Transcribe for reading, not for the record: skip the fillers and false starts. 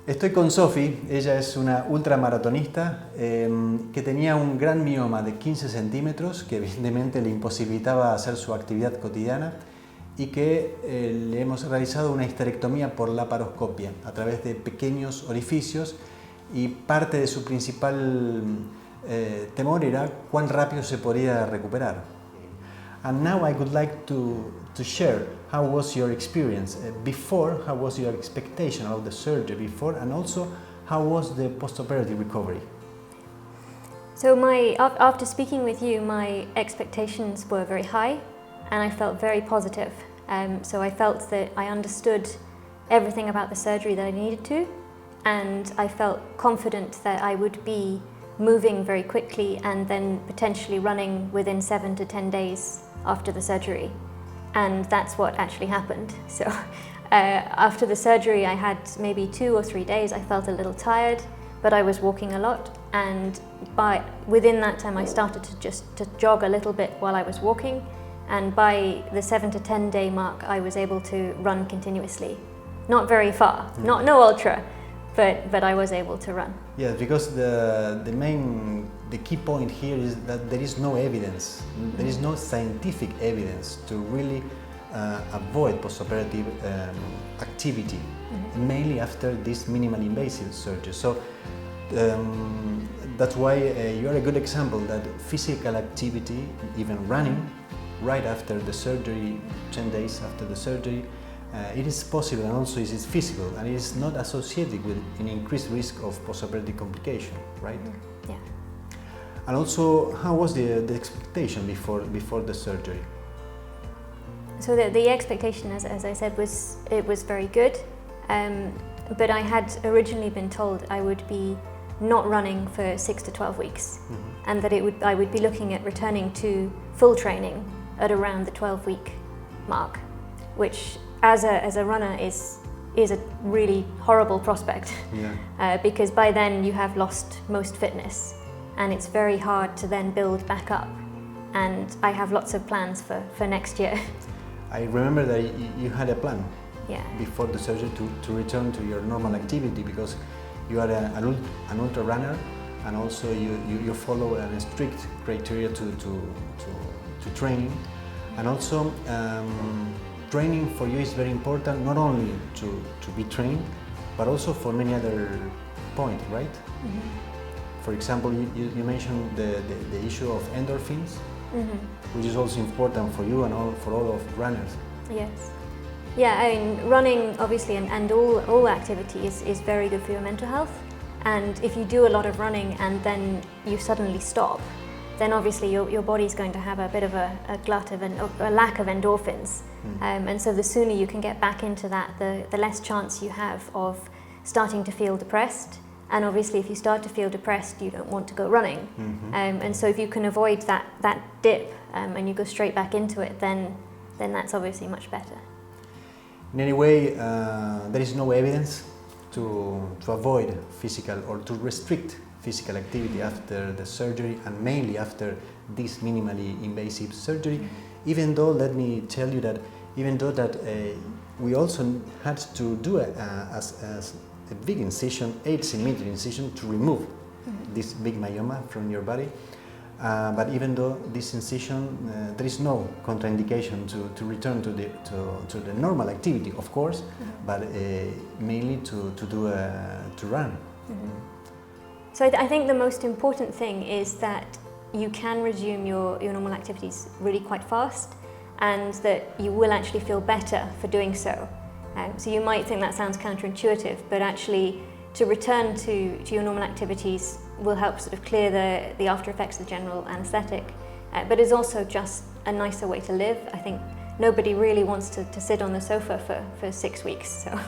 Estoy con Sophie, ella es una ultramaratonista que tenía un gran mioma de 15 centímetros que evidentemente le imposibilitaba hacer su actividad cotidiana y que le hemos realizado una histerectomía por laparoscopia a través de pequeños orificios y parte de su principal temor era cuán rápido se podía recuperar. And now I would like to share how was your experience before, how was your expectation of the surgery before, and also how was the post-operative recovery? So after speaking with you, my expectations were very high and I felt very positive. So I felt that I understood everything about the surgery that I needed to, and I felt confident that I would be moving very quickly and then potentially running within 7 to 10 days after the surgery. And that's what actually happened. So after the surgery I had maybe 2 or 3 days. I felt a little tired, but I was walking a lot, and within that time I started to jog a little bit while I was walking, and by the 7 to 10 day mark I was able to run continuously. Not very far, no ultra, but I was able to run. Yeah, because the key point here is that there is no evidence, there is no scientific evidence to really avoid postoperative activity, mainly after this minimally invasive surgery. So that's why you're a good example that physical activity, even running, right after the surgery, 10 days after the surgery, it is possible and also it is feasible, and it is not associated with an increased risk of postoperative complication, right? Yeah. And also, how was the expectation before the surgery? So the expectation, as I said, was very good, but I had originally been told I would be not running for 6 to 12 weeks, and that I would be looking at returning to full training at around the 12-week mark, which as a runner is a really horrible prospect. Yeah. Because by then you have lost most fitness and it's very hard to then build back up, and I have lots of plans for next year. I remember that you had a plan, yeah, before the surgery to return to your normal activity, because you are an ultra runner, and also you follow a strict criteria to training, and also training for you is very important, not only to be trained, but also for many other points, right? For example, you mentioned the issue of endorphins, which is also important for you and for all of runners. Yes. Yeah, I mean, running obviously and all activity is very good for your mental health, and if you do a lot of running and then you suddenly stop, then obviously your body's going to have a bit of a glut of a lack of endorphins. And so the sooner you can get back into that, the less chance you have of starting to feel depressed. And obviously if you start to feel depressed, you don't want to go running. And so if you can avoid that dip and you go straight back into it, then that's obviously much better. In any way, there is no evidence to avoid physical or to restrict physical activity after the surgery, and mainly after this minimally invasive surgery, even though, let me tell you that, even though that we also had to do as a big incision, 8 cm incision, to remove this big myoma from your body, but even though this incision, there is no contraindication to return to the normal activity, of course, but mainly to run. So I think the most important thing is that you can resume your normal activities really quite fast, and that you will actually feel better for doing so. So you might think that sounds counterintuitive, but actually to return to your normal activities will help sort of clear the after effects of the general anaesthetic, but is also just a nicer way to live. I think nobody really wants to sit on the sofa for 6 weeks. So.